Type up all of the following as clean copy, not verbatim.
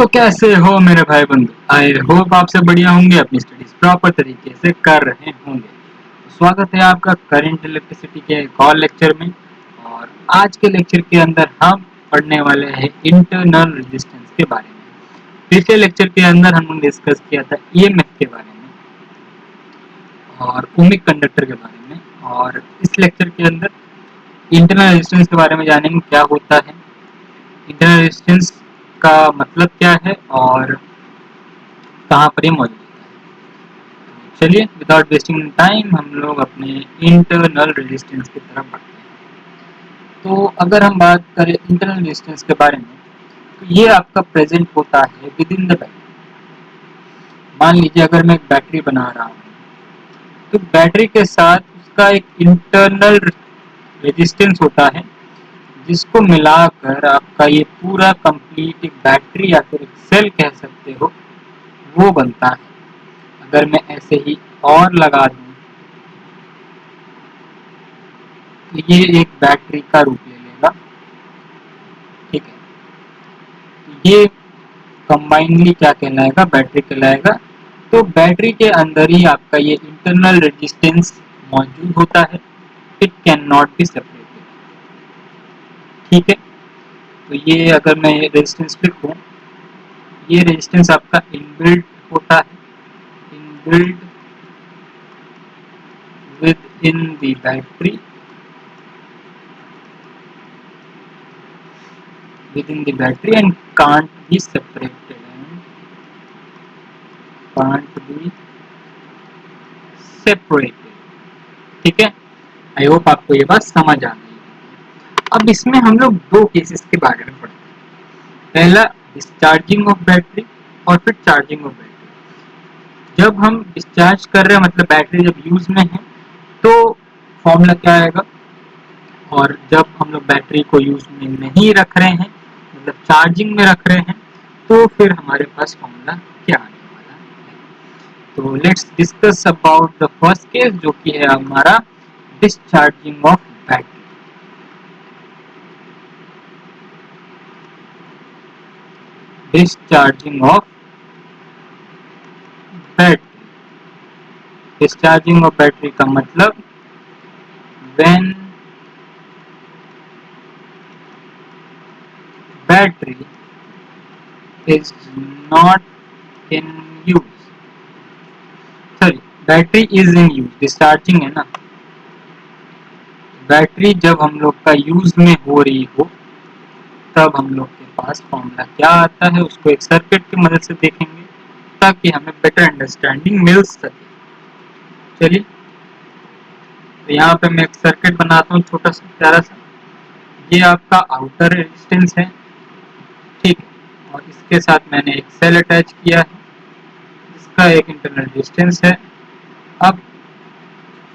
तो कैसे हो मेरे भाई बंधु। आई होप आपसे बढ़िया होंगे, अपनी स्टडीज प्रॉपर तरीके से कर रहे होंगे। तो स्वागत है आपका करंट इलेक्ट्रिसिटी के एक और लेक्चर में। और आज के लेक्चर के अंदर हम पढ़ने वाले हैं इंटरनल रेजिस्टेंस के बारे में। पिछले लेक्चर के अंदर हमने डिस्कस किया था ईएमएफ के बारे में और ओमिक कंडक्टर के बारे में, और इस लेक्चर के अंदर इंटरनल रेजिस्टेंस के बारे में जानेंगे क्या होता है, इंटरनल रेजिस्टेंस का मतलब क्या है और कहाँ पर ये मौजूद है। चलिए विदाउट वेस्टिंग टाइम हम लोग अपने इंटरनल रेजिस्टेंस की तरफ बढ़ते हैं। तो अगर हम बात करें इंटरनल रेजिस्टेंस के बारे में, तो ये आपका प्रेजेंट होता है विद इन द बैटरी। मान लीजिए अगर मैं एक बैटरी बना रहा हूँ, तो बैटरी के साथ उसका एक इंटरनल रेजिस्टेंस होता है, जिसको मिलाकर आपका ये पूरा कंप्लीट एक बैटरी या फिर एक सेल कह सकते हो, वो बनता है। अगर मैं ऐसे ही और लगा दूं तो ये एक बैटरी का रूप ले लेगा। ठीक है, ये कंबाइनली क्या कहलाएगा, बैटरी कहलाएगा। तो बैटरी के अंदर ही आपका ये इंटरनल रेजिस्टेंस मौजूद होता है। It can not be separated. ठीक है, तो ये अगर मैं ये रेजिस्टेंस लिखूं, ये रेजिस्टेंस आपका इनबिल्ट होता है, inbuilt with in the battery, within the battery and can't be separated and can't be separated। ठीक है, आई होप आपको ये बात समझ आ गई है। अब इसमें हम लोग दो केसेस के बारे में पढ़ते हैं। पहला डिस्चार्जिंग ऑफ बैटरी और फिर चार्जिंग ऑफ बैटरी। जब हम डिस्चार्ज कर रहे हैं मतलब बैटरी जब यूज में है तो फॉर्मूला क्या आएगा, और जब हम लोग बैटरी को यूज में नहीं रख रहे हैं मतलब चार्जिंग में रख रहे हैं तो फिर हमारे पास फॉर्मूला क्या आने वाला है। तो let's discuss about the first case, जो कि है हमारा discharging of battery. Discharging of battery, discharging of battery का मतलब when battery is not in use, sorry battery is in use, discharging है ना। बैटरी जब हम लोग का यूज में हो रही हो तब हम लोग के पास फॉर्मूला क्या आता है, उसको एक सर्किट की मदद से देखेंगे ताकि हमें बेटर अंडरस्टैंडिंग मिल सके। चलिए, तो यहाँ पे मैं एक सर्किट बनाता हूँ छोटा सा प्यारा सा। ये आपका आउटर रेजिस्टेंस है, ठीक है, और इसके साथ मैंने एक सेल अटैच किया है जिसका एक इंटरनल रेजिस्टेंस है। अब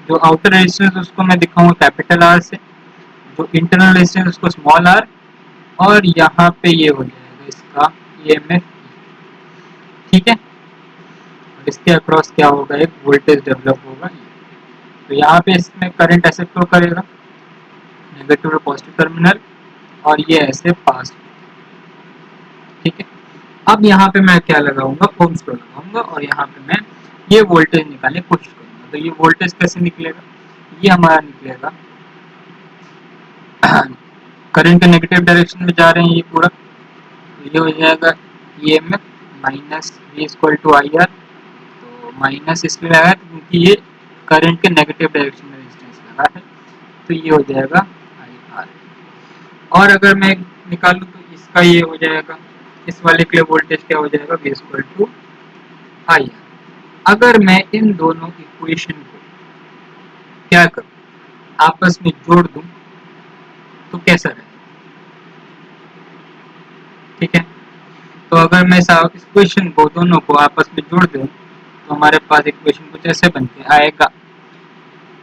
जो आउटर रेजिस्टेंस उसको मैं दिखाऊंगा कैपिटल आर से, जो इंटरनल रेजिस्टेंस उसको स्मॉल आर, और यहाँ पे ये हो जाएगा इसका ईएमएफ। ठीक है, और इसके अक्रॉस क्या होगा, एक वोल्टेज डेवलप होगा। तो यहाँ पे इसमें करंट ऐसे फ्लो करेगा, नेगेटिव और पॉजिटिव टर्मिनल, और ये ऐसे पास। ठीक है, अब यहाँ पे मैं क्या लगाऊंगा, ओम्स लॉ लगाऊंगा, और यहाँ पे मैं ये वोल्टेज निकालने की कोशिश करूंगा। तो ये वोल्टेज कैसे निकलेगा, ये हमारा निकलेगा करंट के नेगेटिव डायरेक्शन में जा रहे हैं ये पूरा, तो ये हो जाएगा EMF minus V equal to I R. तो माइनस इसलिए लगा है क्योंकि ये करंट के नेगेटिव डायरेक्शन में रेजिस्टेंस लगा है, तो ये हो जाएगा आई आर। और अगर मैं निकालूँ तो इसका ये हो जाएगा, इस वाले के लिए वोल्टेज क्या हो जाएगा, V equal to I R. अगर मैं इन दोनों इक्वेशन को क्या करूँ, आपस में जोड़ दूं तो कैसा रहेगा। ठीक है, तो अगर मैं इस इक्वेशन को दोनों को आपस में जोड़ दूं तो हमारे पास इक्वेशन कुछ ऐसे बन के आएगा,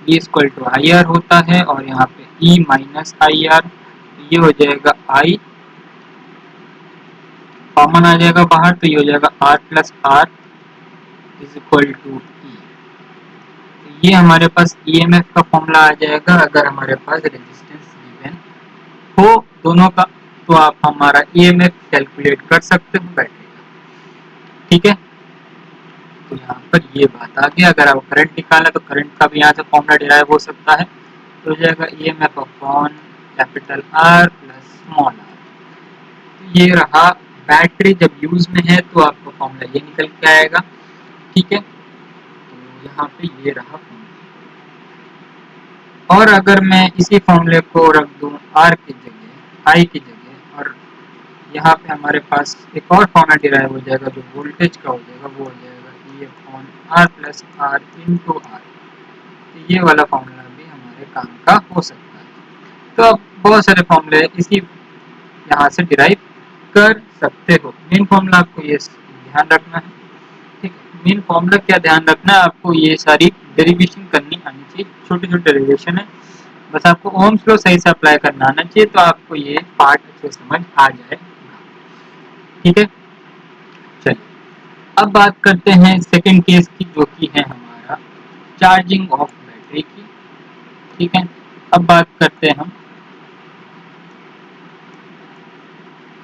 E equal to I R होता है, और यहाँ पे ई माइनस आई आर, ये हो जाएगा आई, कॉमन आ जाएगा बाहर तो ये हो जाएगा r plus r is equal to e. ये हमारे पास ईएमएफ का फॉर्मूला आ जाएगा अगर हमारे पास रेजिस्टेंस गिवन हो दोनों का, तो आप हमारा ईएमएफ कैलकुलेट कर सकते हो बैटरी का। ठीक है, तो यहाँ पर ये बात आ गई। अगर आपको करंट निकालना है तो करंट का भी यहाँ से फॉर्मूला डिराइव हो सकता है, तो हो जाएगा EMF upon capital R plus small r। तो ये रहा बैटरी जब यूज में है तो आपका फॉर्मूला ये निकल के आएगा। ठीक है, तो यहाँ पे ये रहा फॉर्मूला। और अगर मैं इसी फॉर्मूले को रख दूँ R की जगह, I की जगह, और यहाँ पे हमारे पास एक और फॉर्मूला डिराइव हो जाएगा जो वोल्टेज का हो जाएगा, वो हो जाएगा E upon R plus R into R। ये वाला फॉर्मूला भी हमारे काम का हो सकता है। तो अब बहुत सारे फॉर्मूले इसी यहाँ से डिराइव कर सकते हो। मेन फॉर्मूला आपको ये ध्यान रखना है। ठीक है, मेन फॉर्मूला क्या ध्यान रखना है, आपको ये सारी डेरिवेशन करनी आनी चाहिए। छोटे छोटे डेरिवेशन है, बस आपको ओम्स लॉ सही से अप्लाई करना आना चाहिए, तो आपको ये पार्ट अच्छे समझ आ जाएगा। ठीक है, चलिए अब बात करते हैं सेकंड केस की, जो कि है हमारा चार्जिंग ऑफ बैटरी की। ठीक है, अब बात करते हैं हम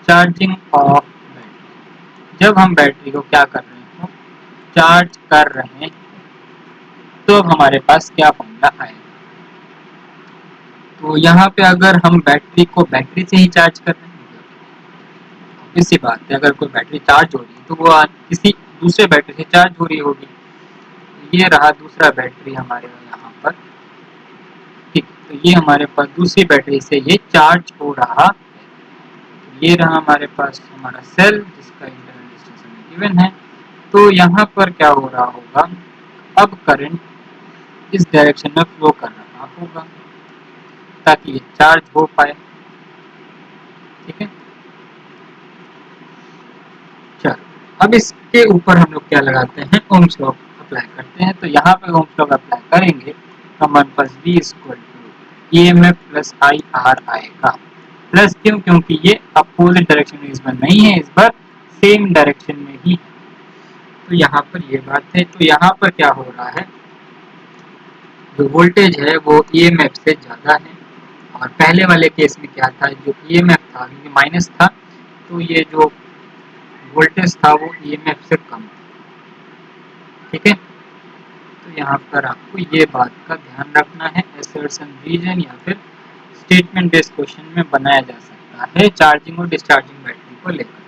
चार्जिंग ऑफ बैटरी। जब हम बैटरी को क्या कर रहे हैं, चार्ज कर रहे हैं, तो अब हमारे पास क्या फॉर्मूला आएगा। तो यहाँ पे अगर हम बैटरी को बैटरी से ही चार्ज कर रहे हैं, इसी बात है, अगर कोई बैटरी चार्ज हो रही है तो वो किसी दूसरे बैटरी से चार्ज हो रही होगी। ये रहा दूसरा बैटरी हमारे यहाँ पर। ठीक, तो ये हमारे पास दूसरी बैटरी से ये चार्ज हो रहा है। ये रहा हमारे पास हमारा सेल, जिसका इंटरनल रेजिस्टेंस हमें गिवन है। तो यहाँ पर क्या हो रहा होगा, अब करंट इस डायरेक्शन में फ्लो कर रहा होगा ताकि ये चार्ज हो पाए। ठीक है, चलो अब इसके ऊपर हम लोग क्या लगाते हैं, ओम्स लॉ अप्लाई करते हैं। तो यहाँ पे ओम्स लॉ अप्लाई करेंगे तो हमारे पास V equal to EMF plus IR आएगा। प्लस क्यों, क्योंकि ये अपोजिट डायरेक्शन में इस बार नहीं है, इस बार सेम डायरेक्शन में ही है। तो यहाँ पर ये बात है। तो यहाँ पर क्या हो रहा है, जो वोल्टेज है वो EMF से ज़्यादा है, और पहले वाले केस में क्या था, जो EMF था क्योंकि माइनस था, तो ये जो वोल्टेज था वो EMF से कम था। ठीक है, तो यहाँ पर आपको ये बात का ध्यान रखना है। असर्शन रीजन या फिर स्टेटमेंट बेस्ड क्वेश्चन में बनाया जा सकता है चार्जिंग और डिस्चार्जिंग बैटरी को लेकर।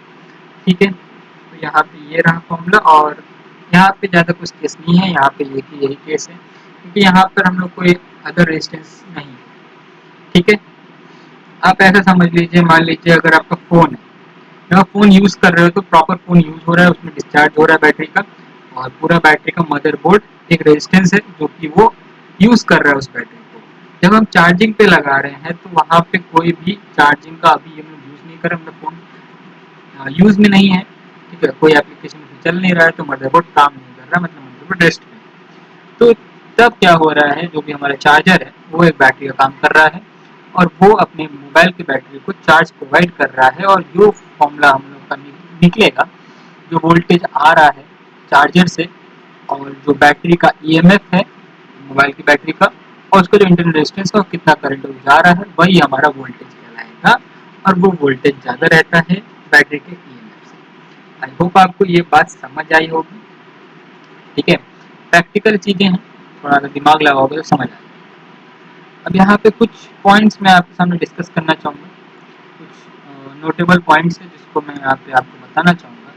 ठीक है, तो यहाँ पे ये रहा फॉर्मूला, और यहाँ पे ज़्यादा कुछ केस नहीं है, यहाँ पे यही केस है, क्योंकि यहाँ पर हम लोग कोई अदर रेजिस्टेंस नहीं है। ठीक है, आप ऐसा समझ लीजिए, मान लीजिए अगर आपका फ़ोन है, जब आप फ़ोन यूज़ कर रहे हो तो प्रॉपर फ़ोन यूज़ हो रहा है, उसमें डिस्चार्ज हो रहा है बैटरी का, और पूरा बैटरी का मदरबोर्ड एक रेजिस्टेंस है जो कि वो यूज़ कर रहा है उस बैटरी को। जब हम चार्जिंग पे लगा रहे हैं तो वहाँ पे कोई भी चार्जिंग का अभी हम लोग यूज़ नहीं कर रहे, मतलब फ़ोन यूज़ में नहीं है। ठीक है, कोई एप्लीकेशन चल नहीं रहा है, तो मदरबोर्ड काम नहीं कर रहा, मतलब मदरबोर्ड रेस्ट में। तो तब क्या हो रहा है, जो भी हमारा चार्जर है वो एक बैटरी का काम कर रहा है, और वो अपने मोबाइल की बैटरी को चार्ज प्रोवाइड कर रहा है। और जो फॉर्मूला हम लोग का निकलेगा, जो वोल्टेज आ रहा है चार्जर से, और जो बैटरी का EMF है मोबाइल की बैटरी का, और उसका जो इंटरनल रेजिस्टेंस और कितना करंट जा रहा है, वही हमारा वोल्टेज कहलाएगा, और वो वोल्टेज ज़्यादा रहता है बैटरी के EMF से। आई होप आपको ये बात समझ आई होगी। ठीक है, प्रैक्टिकल चीज़ें हैं, थोड़ा सा दिमाग लगाओगे तो समझ आएगा। अब यहाँ पे कुछ पॉइंट्स मैं आपके सामने डिस्कस करना चाहूँगा, कुछ नोटेबल पॉइंट्स हैं जिसको मैं यहाँ पे आपको बताना चाहूँगा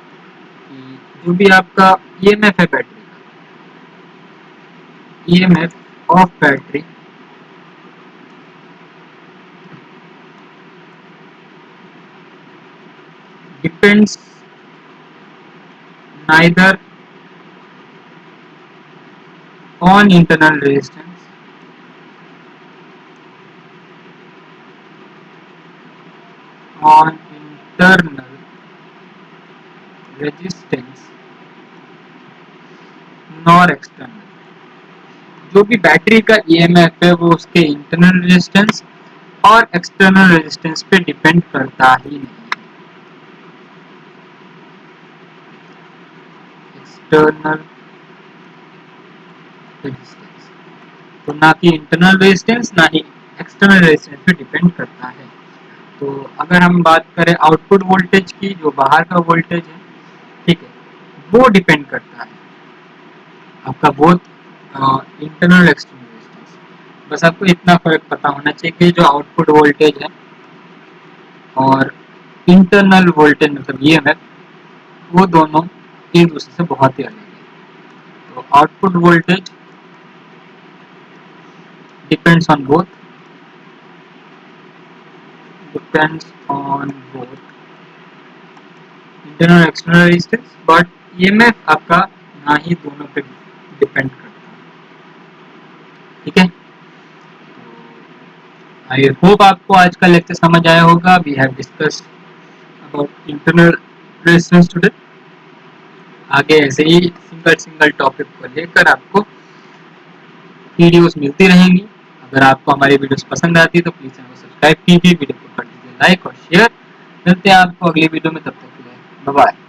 कि जो भी आपका EMF है बैटरी का, EMF of battery depends neither on internal resistance on internal resistance nor external। जो भी बैटरी का EMF है वो उसके इंटरनल रेजिस्टेंस और एक्सटर्नल रेजिस्टेंस पे डिपेंड करता ही नहीं। एक्सटर्नल रेजिस्टेंस, तो ना कि इंटरनल रेजिस्टेंस ना ही एक्सटर्नल रेजिस्टेंस पे डिपेंड करता है। तो अगर हम बात करें आउटपुट वोल्टेज की, जो बाहर का वोल्टेज है, ठीक है, वो डिपेंड करता है आपका बोथ इंटरनल एक्सटर्नल रेजिस्टेंस। बस आपको इतना फर्क पता होना चाहिए कि जो आउटपुट वोल्टेज है और इंटरनल वोल्टेज मतलब ईएमएफ, वो दोनों एक दूसरे से बहुत ही अलग है। तो output voltage depends on both internal external resistance, but EMF आपका ना ही दोनों पे डिपेंड करता है। ठीक है, आई होप आपको आज का लेक्चर समझ आया होगा। We have discussed about internal resistance today. आगे ऐसे ही सिंगल सिंगल टॉपिक को लेकर आपको वीडियोस मिलती रहेंगी। अगर आपको हमारी वीडियोस पसंद आती है तो प्लीज चैनल को सब्सक्राइब कीजिए, वीडियो को कर दीजिए लाइक और शेयर। मिलते हैं आपको अगली वीडियो में, तब तक के लिए बाय बाय।